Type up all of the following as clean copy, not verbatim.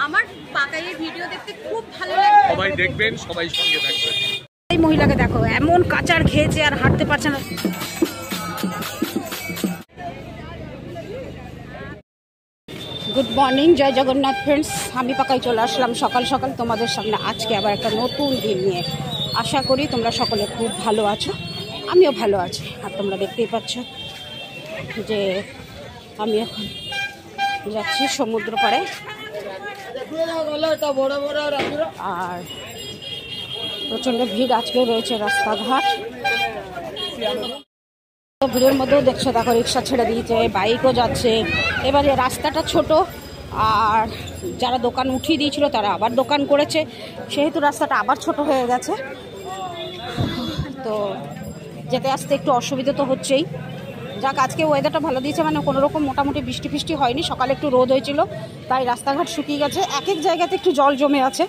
আমার পাকাইয়ের ভিডিও দেখতে খুব ভালো লাগে, সবাই দেখবেন, সবাই সঙ্গে থাকবেন। এই মহিলাকে দেখো এমন কাচার খেয়েছে আর হাঁটতে পারছে না। গুড মর্নিং, জয় জগন্নাথ ফ্রেন্ডস। আমি পাকাই চলে আসলাম সকাল সকাল তোমাদের সামনে আজকে আবার একটা নতুন দিন নিয়ে। আশা করি তোমরা সকলে খুব ভালো আছো, আমিও ভালো আছি। আর তোমরা দেখতেই পাচ্ছ যে আমি এখন যাচ্ছি সমুদ্র পাড়ে, আর প্রচণ্ড ভিড় আজকেও রয়েছে রাস্তাঘাট। ভিড়ের মধ্যেও দেখছো দেখো রিক্সা ছেড়ে দিয়েছে, বাইকও যাচ্ছে। এবারে রাস্তাটা ছোট, আর যারা দোকান উঠিয়ে দিয়েছিল তারা আবার দোকান করেছে, সেহেতু রাস্তাটা আবার ছোট হয়ে গেছে। তো যেতে আসতে একটু অসুবিধা তো হচ্ছেই। যাক, আজকে ওয়েদারটা ভালো দিয়েছে, মানে কোনো রকম মোটামুটি বৃষ্টি ফিষ্টি হয়নি। সকালে একটু রোদ হয়েছিল, তাই রাস্তাঘাট শুকিয়ে গেছে। এক এক জায়গাতে একটু জল জমে আছে,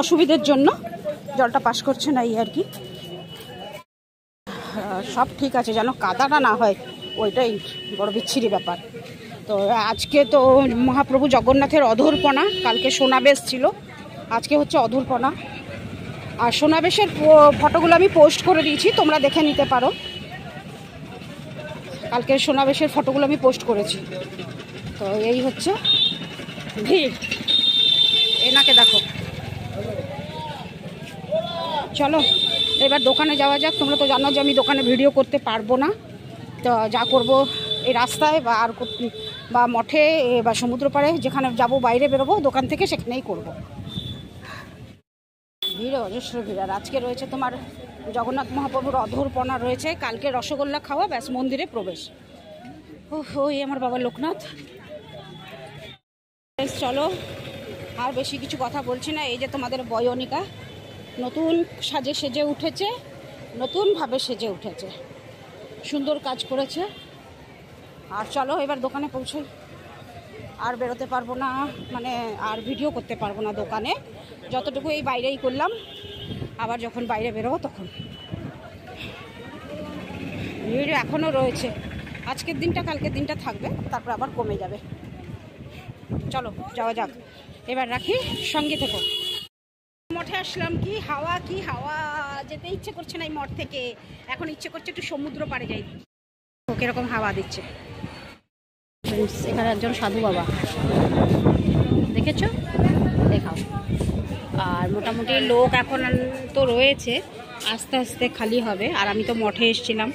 অসুবিধার জন্য জলটা পাস করছে না, এই আর কি। সব ঠিক আছে, যেন কাদাটা না হয়, ওইটাই বড় বিচ্ছিরি ব্যাপার। তো আজকে তো মহাপ্রভু জগন্নাথের অধরপনা, কালকে সোনাবেশ ছিল, আজকে হচ্ছে অধরপনা। আর সোনাবেশের ফটোগুলো আমি পোস্ট করে দিয়েছি, তোমরা দেখে নিতে পারো। কালকে সোনাবেশের ফটোগুলো আমি পোস্ট করেছি। তো এই হচ্ছে ভিড়, এনাকে দেখো। চলো এবার দোকানে যাওয়া যাক। তোমরা তো জানো যে আমি দোকানে ভিডিও করতে পারবো না, তো যা করব এই রাস্তায় বা মঠে বা সমুদ্র পাড়ে যেখানে যাব, বাইরে বেরোবো দোকান থেকে, সেখানেই করব। ভিড়, অজস্র ভিড়। আর আজকে রয়েছে তোমার জগন্নাথ মহাপ্রভুর অধরপনা রয়েছে, কালকে রসগোল্লা খাওয়া, ব্যাস মন্দিরে প্রবেশ। ওই আমার বাবা লোকনাথ। চলো আর বেশি কিছু কথা বলছি না। এই যে তোমাদের বয়নিকা নতুন সাজে সেজে উঠেছে, নতুনভাবে সেজে উঠেছে, সুন্দর কাজ করেছে। আর চলো এবার দোকানে পৌঁছই। আর বেরোতে পারবো না, মানে আর ভিডিও করতে পারবো না দোকানে, যতটুকু এই বাইরেই করলাম। আবার যখন বাইরে বেরোবো তখন ভিড় এখনও রয়েছে। আজকের দিনটা, কালকের দিনটা থাকবে, তারপর আবার কমে যাবে। চলো যাওয়া যাক, এবার রাখি, সঙ্গে থেকো। মঠে আসলাম, কি হাওয়া, কি হাওয়া, যেতে ইচ্ছে করছে না এই মঠ থেকে। এখন ইচ্ছে করছে একটু সমুদ্র পাড়ে যাই। কিরকম হাওয়া দিচ্ছে। এখানে একজন সাধু বাবা, দেখেছো, দেখাও। আর মোটামুটি লোক এখন তো রয়েছে, আস্তে আস্তে খালি হবে। আর আমি তো মঠে এসেছিলাম।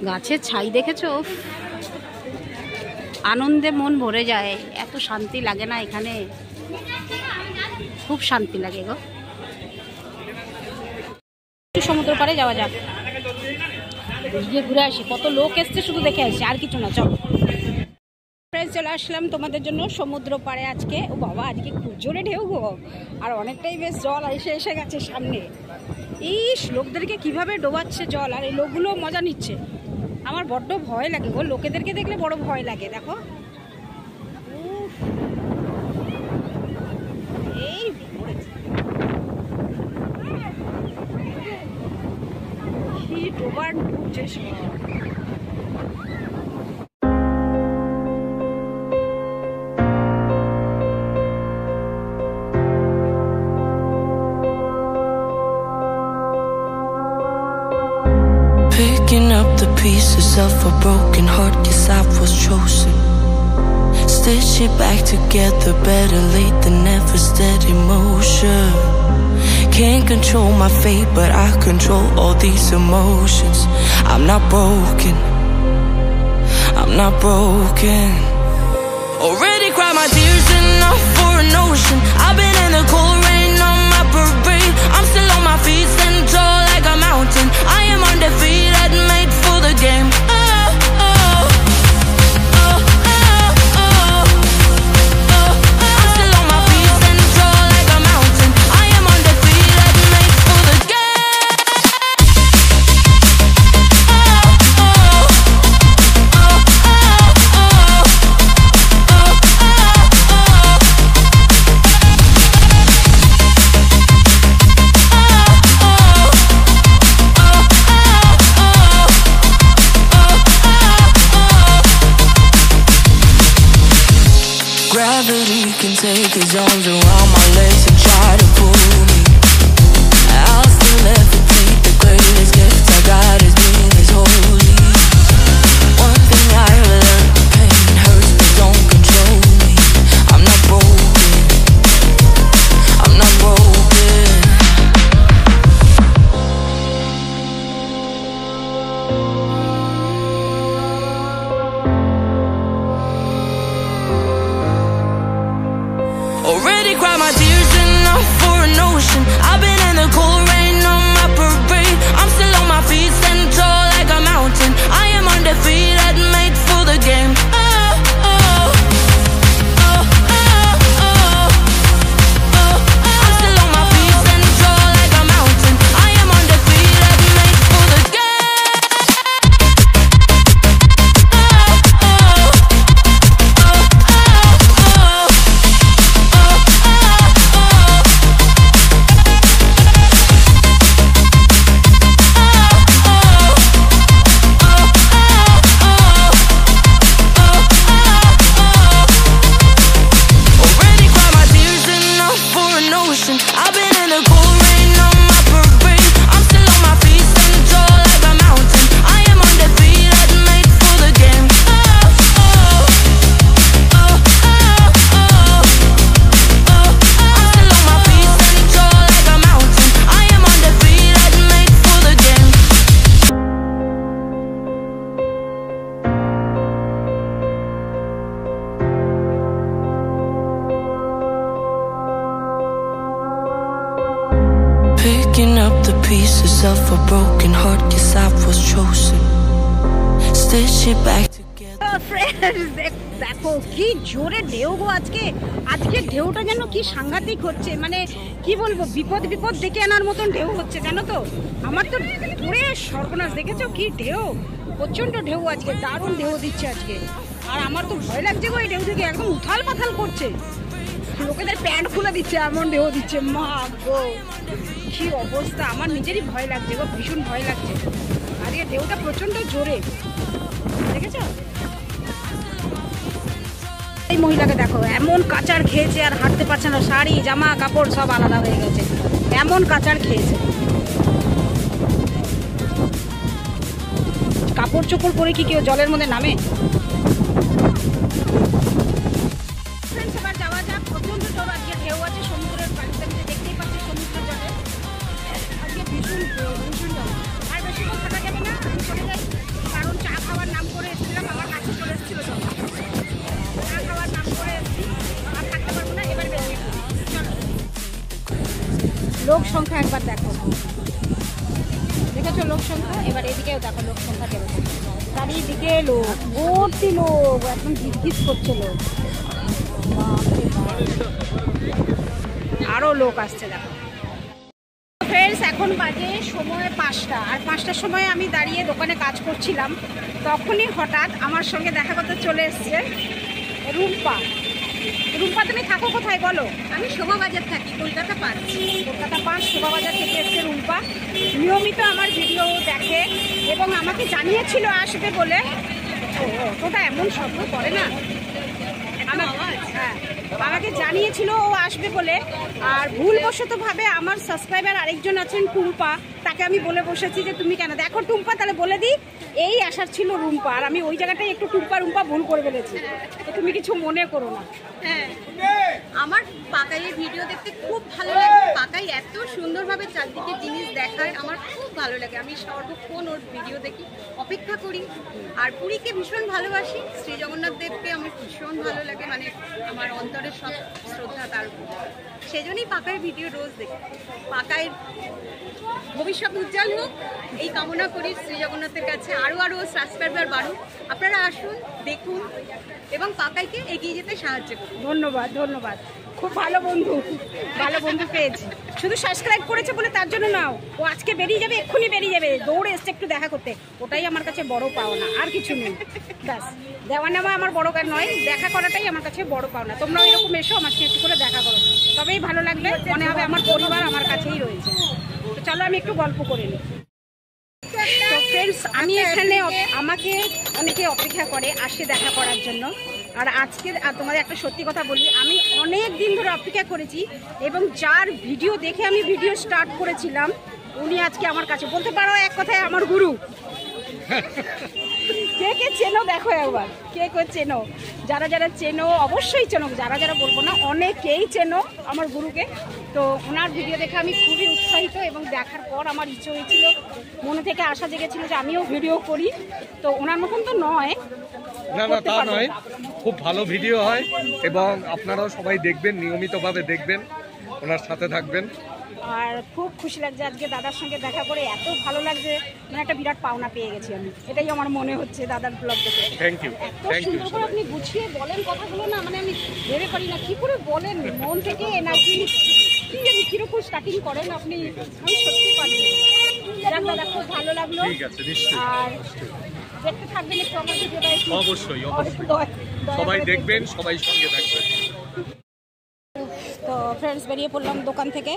গাছের ছাই দেখেছো, আনন্দে মন ভরে যায়, এত শান্তি লাগে না এখানে, খুব শান্তি লাগে গো। সমুদ্র পাড়ে যাওয়া যাক, গিয়ে ঘুরে আসি। কত লোক এসছে, শুধু দেখে আসি, আর কিছু না। চলো চলে আসলাম তোমাদের জন্য সমুদ্র পাড়ে আজকে। ও বাবা, আজকে খুব জোরে ঢেউ গো, আর অনেকটাই বেশ জল এসে গেছে সামনে। ইস, লোকদেরকে কিভাবে ডোবাচ্ছে জল, আর এই লোকগুলো মজা নিচ্ছে। আমার বড্ড ভয় লাগে গো, লোকেদেরকে দেখলে বড় ভয় লাগে। দেখো এই কি ডোবার ডুবছে সব। Picking up the pieces of a broken heart, guess I was chosen. Stitch it back together, better late than never, steady motion. Can't control my fate, but I control all these emotions. I'm not broken, I'm not broken. Already cried my tears enough for an ocean. I've been in the cold rain on my parade. I'm still on my feet, standing tall like a mountain. I am undefeated, made for the game. Gravity can take its arms around my legs and try to pull me. I'll still levitate. The greatest gift I got is being this holy. One thing I learned, pain hurts but don't control me. I'm not broken, I'm not broken. Already cried my tears enough for an ocean. I've been in the cold rain on my parade. I'm still on my feet, standing tall like a mountain. I am undefeated, made for the game. I'm still on my feet, standing tall like a mountain. I am undefeated, made for the game. Already cried my tears enough for an ocean. I've been in the cold rain on my parade. I'm still on my feet, standing tall like a mountain. I am undefeated, made for the game. I'm still on my feet, standing tall like a mountain. I am undefeated, made for the game. Picking up the pieces of a broken heart, guess I was chosen. Stitch it back together. Friends দেখো কি জোরে ঢেউ গো আজকে ঢেউটা যেন কি সাংঘাতিক হচ্ছে, মানে কি বলবো, বিপদ ডেকে আনার মতন ঢেউ হচ্ছে জানো তো। আমার তো পুরে সর্বনাশ, দেখেছো কি ঢেউ, প্রচন্ড ঢেউ আজকে, দারুণ ঢেউ দিচ্ছে আজকে। আর আমার তো ভয় লাগছে গো এই ঢেউ থেকে, একদম উথাল পাথাল করছে, লোকেদের প্যান্ট খুলে দিচ্ছে, এমন ঢেউ দিচ্ছে, মা গো কি অবস্থা। আমার নিজেরই ভয় লাগছে গো, ভীষণ ভয় লাগছে আজকে, ঢেউটা প্রচন্ড জোরে, দেখেছো। এই মহিলাকে দেখো এমন কাচার খেয়েছে, আর হাঁটতে পারছে না, শাড়ি জামা কাপড় সব আলাদা হয়ে গেছে, এমন কাচার খেয়েছে। কাপড় চোপড় পরে কি কেউ জলের মধ্যে নামে? এবার যাওয়া যাক, প্রচন্ড জোর আজকে ঢেউ আছে সমুদ্রের পানিতে, দেখতেই পাচ্ছি সমুদ্রের জলে আজকে ভীষণ ভীষণ জল। আর বেশিক্ষণ থাকা যাবে না, আমি চলে যাই, কারণ চা খাওয়ার নাম করে এসেছিলাম, আমার কাছে চলে এসেছিল সব, চা খাওয়ার নাম করে এসেছি, আর থাকতে পারবো না, এবার বেরিয়ে চলো। লোক সংখ্যা একবার দেখো, দেখেছো লোক সংখ্যা, এবার এদিকেও দেখো লোক সংখ্যা কেমন, চারিদিকে লোক, ভর্তি লোক, একদম গিজ করছে লোক, আরো লোক আসছে দেখো। ফ্রেন্ডস এখন বাজে সময় 5টা, আর 5টার সময় আমি দাঁড়িয়ে দোকানে কাজ করছিলাম, তখনই হঠাৎ আমার সঙ্গে দেখা করতে চলে এসছে রুম্পা। রুম্পা তুমি থাকো কোথায় বলো? আমি শোভাবাজার থাকি, কলকাতা 5। কলকাতা 5 শোভাবাজার থেকে এসছে রুম্পা, নিয়মিত আমার ভিডিও দেখে এবং আমাকে জানিয়েছিল আসবে বলে। ওটা এমন শব্দ করে না, হ্যাঁ আমাকে জানিয়েছিল ও আসবে বলে, আর ভুলবশতভাবে আমার সাবস্ক্রাইবার আরেকজন আছেন টুম্পা, তাকে আমি বলে বসেছি যে তুমি কেন, দেখো টুম্পা তাহলে বলে দিই, এই আসার ছিল রুম্পা, আর আমি ওই জায়গাটায় একটু টুম্পা ভুল করে ফেলেছি, তো তুমি কিছু মনে করো না। হ্যাঁ, আমার পাকাইয়ের ভিডিও দেখতে খুব ভালো লাগে, পাকাই এত সুন্দরভাবে চারদিকে জিনিস দেখায়, আমার খুব ভালো লাগে, আমি সর্বক্ষণ ওর ভিডিও দেখি, অপেক্ষা করি। আর পুরীকে ভীষণ ভালোবাসি, শ্রী জগন্নাথ দেবকে আমার ভীষণ ভালো লাগে, মানে আমার অন্তরের সব শ্রদ্ধা তার উপর, সেজন্যই পাকাইয়ের ভিডিও রোজ দেখি। পাকাইয়ের ভবিষ্যৎ উজ্জ্বল হোক এই কামনা করি শ্রী জগন্নাথের কাছে, আরও সাবস্ক্রাইবার বাড়ুক, আপনারা আসুন দেখুন এবং পাকাইকে এগিয়ে যেতে সাহায্য করুন। ধন্যবাদ ধন্যবাদ, খুব ভালো বন্ধু পেয়েছি, শুধু সাবস্ক্রাইব করেছে বলে তার জন্য নাও, ও আজকে বেরিয়ে যাবে, এক্ষুনি বেরিয়ে যাবে, দৌড়ে এসছে একটু দেখা করতে, ওটাই আমার কাছে বড় পাওনা, আর কিছু নেই। ব্যাস, দেওয়া নেওয়া আমার বড় কাজ নয়, দেখা করাটাই আমার কাছে বড় পাওনা। তোমরাও এরকম এসো, আমার সাথে একটু করে দেখা করো, তবেই ভালো লাগবে, মনে হবে আমার পরিবার আমার কাছেই রয়েছে। তো চলো আমি একটু গল্প করে নিই। তো ফ্রেন্ডস, আমি এখানে, আমাকে অনেকে অপেক্ষা করে আসে দেখা করার জন্য, আর আজকে তোমাদের একটা সত্যি কথা বলি, আমি অনেক দিন ধরে অপেক্ষা করেছি এবং যার ভিডিও দেখে আমি ভিডিও স্টার্ট করেছিলাম উনি আজকে আমার কাছে, বলতে পারো এক কথায় আমার গুরু। কে কে চেনো দেখো একবার, কে কে চেনো, যারা যারা চেনো অবশ্যই চেনো, যারা যারা বলবো না অনেকেই চেনো আমার গুরুকে। তো ওনার ভিডিও দেখে আমি খুবই উৎসাহিত এবং দেখার পর আমার ইচ্ছে হয়েছিল, মনে থেকে আশা জেগেছিল যে আমিও ভিডিও করি। তো ওনার মতন তো নয়, না না তা নয়, খুব ভালো ভিডিও হয় এবং আপনারাও সবাই দেখবেন, নিয়মিতভাবে দেখবেন, ওনার সাথে থাকবেন। আর খুব খুশি লাগছে আজকে দাদার সঙ্গে দেখা করে, এত ভালো লাগছে, মানে একটা বিরাট পাওনা পেয়ে গেছি আমি, এটাই আমার মনে হচ্ছে দাদার ব্লগ দেখে। থ্যাংক ইউ, এত থ্যাংক ইউ। সুন্দর করে আপনি গুছিয়ে বলেন কথাগুলো, না মানে আমি ভেবে পারি না কি করে বলেন, মন থেকে নাকি কি জানি কিরকম স্টার্টিং করেন আপনি, আমি সত্যি পারি না। যাক দাদা, খুব ভালো লাগলো। ঠিক আছে, নিশ্চয়ই। আর দেখতে থাকবেন একটু আমার ভিডিওটা, একটু অবশ্যই, অবশ্যই। দয়া সবাই করে দেখবেন, সবাই সঙ্গে থাকবেন। তো ফ্রেন্ডস বেরিয়ে পড়লাম দোকান থেকে,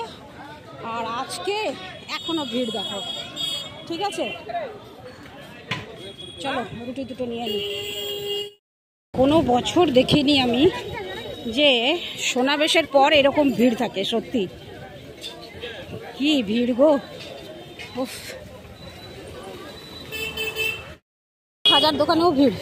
আর আজকে এখনো ভিড় দেখো, ঠিক আছে চলো রুটি দুটো নিয়ে নিই। কোনো বছর দেখিনি আমি যে সোনাবেশের পর এরকম ভিড় থাকে, সত্যি কি ভিড় গো। উফ, হাজার দোকানেও ভিড়।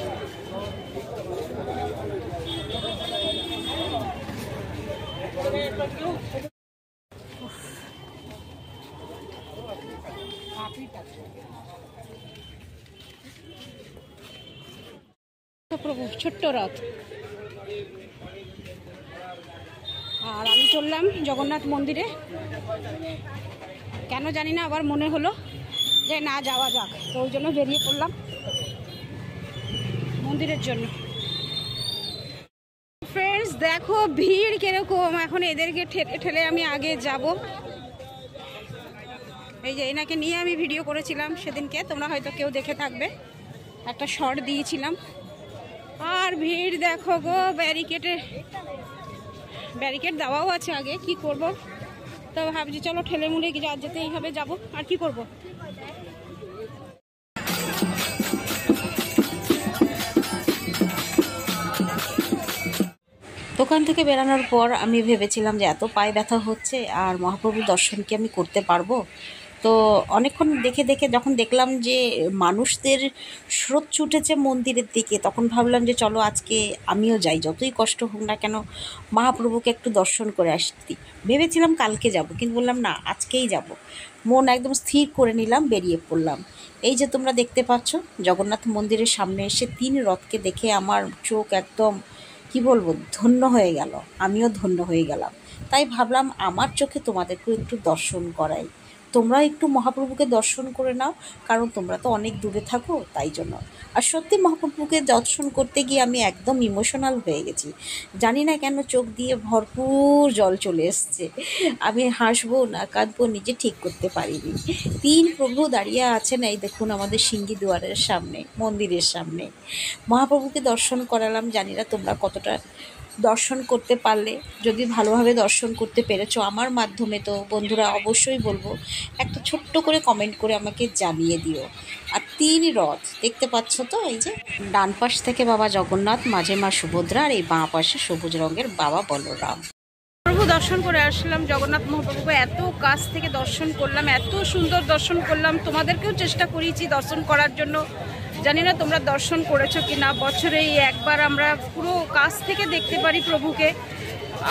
প্রভু ছোট্ট রথ। আর আমি চললাম জগন্নাথ মন্দিরে, কেন জানি না আবার মনে হলো যে না যাওয়া যাক, তো ওই জন্য বেরিয়ে পড়লাম মন্দিরের জন্য। ফ্রেন্ডস দেখো ভিড় কিরকম, এখন এদেরকে ঠেলে ঠেলে আমি আগে যাব। এই যে এনাকে নিয়ে আমি ভিডিও করেছিলাম সেদিনকে, তোমরা হয়তো কেউ দেখে থাকবে, একটা শর্ট দিয়েছিলাম। আর ভিড় দেখো গো, ব্যারিকেড দেওয়াও আছে আগে, কি করব, তো ভাবছি চলো ঠেলে মুড়ে যেতে এইভাবে যাব, আর কি করব। দোকান থেকে বেরানোর পর আমি ভেবেছিলাম যে এত পায়ে ব্যথা হচ্ছে আর মহাপ্রভুর দর্শন কি আমি করতে পারবো। তো অনেকক্ষণ দেখে দেখে যখন দেখলাম যে মানুষদের স্রোত ছুটেছে মন্দিরের দিকে, তখন ভাবলাম যে চলো আজকে আমিও যাই, যতই কষ্ট হোক না কেন মহাপ্রভুকে একটু দর্শন করে আসতি। ভেবেছিলাম কালকে যাব, কিন্তু বললাম না আজকেই যাব, মন একদম স্থির করে নিলাম, বেরিয়ে পড়লাম। এই যে তোমরা দেখতে পাচ্ছ জগন্নাথ মন্দিরের সামনে এসে 3 রথকে দেখে আমার চোখ একদম কি বলবো ধন্য হয়ে গেল, আমিও ধন্য হয়ে গেলাম। তাই ভাবলাম আমার চোখে তোমাদেরকেও একটু দর্শন করাই, তোমরা একটু মহাপ্রভুকে দর্শন করে নাও, কারণ তোমরা তো অনেক দূরে থাকো তাই জন্য। আর সত্যি মহাপ্রভুকে দর্শন করতে গিয়ে আমি একদম ইমোশনাল হয়ে গেছি, জানি না কেন চোখ দিয়ে ভরপুর জল চলে এসছে, আমি হাসবো না কাঁদবো নিজে ঠিক করতে পারিনি। 3 প্রভু দাঁড়িয়ে আছেন, এই দেখুন আমাদের সিঙ্গি দুয়ারের সামনে, মন্দিরের সামনে। মহাপ্রভুকে দর্শন করালাম, জানি না তোমরা কতটা দর্শন করতে পারলে, যদি ভালোভাবে দর্শন করতে পেরেছো আমার মাধ্যমে, তো বন্ধুরা অবশ্যই বলবো একটা ছোট্ট করে কমেন্ট করে আমাকে জানিয়ে দিও। আর 3 রথ দেখতে পাচ্ছ তো, এই যে ডান পাশ থেকে বাবা জগন্নাথ, মাঝে মা সুভদ্রা, আর এই বাঁ পাশে সবুজ রঙের বাবা বলরাম। প্রভু দর্শন করে আসলাম, জগন্নাথ মহাপ্রভুকে এত কাছ থেকে দর্শন করলাম, এত সুন্দর দর্শন করলাম, তোমাদেরকেও চেষ্টা করেছি দর্শন করার জন্য। জানি না তোমরা দর্শন করেছো কি না, বছরে একবার আমরা পুরো কাছ থেকে দেখতে পারি প্রভুকে,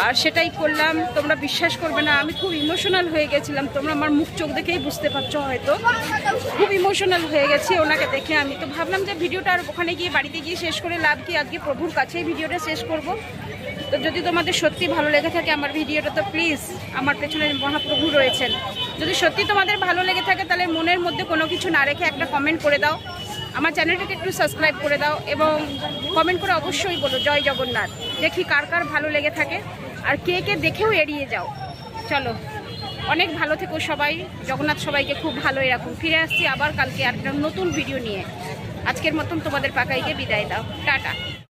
আর সেটাই করলাম। তোমরা বিশ্বাস করবে না, আমি খুব ইমোশনাল হয়ে গেছিলাম, তোমরা আমার মুখ চোখ দেখেই বুঝতে পারছো, হয়তো খুব ইমোশনাল হয়ে গেছি ওনাকে দেখে। আমি তো ভাবলাম যে ভিডিওটা আর ওখানে গিয়ে বাড়িতে গিয়ে শেষ করে লাভ কি, আজকে প্রভুর কাছেই ভিডিওটা শেষ করব। তো যদি তোমাদের সত্যি ভালো লেগে থাকে আমার ভিডিওটা, তো প্লিজ, আমার পেছনে মহাপ্রভু রয়েছেন, যদি সত্যি তোমাদের ভালো লেগে থাকে তাহলে মনের মধ্যে কোনো কিছু না রেখে একটা কমেন্ট করে দাও, আমার চ্যানেলটাকে একটু সাবস্ক্রাইব করে দাও, এবং কমেন্ট করে অবশ্যই বলো জয় জগন্নাথ, দেখি কার কার ভালো লেগে থাকে, আর কে কে দেখেও এড়িয়ে যাও। চলো অনেক ভালো থেকো সবাই, জগন্নাথ সবাইকে খুব ভালোই রাখুন। ফিরে আসছি আবার কালকে আর একটা নতুন ভিডিও নিয়ে। আজকের মতন তোমাদের পাকাইকে বিদায় দাও, টাটা।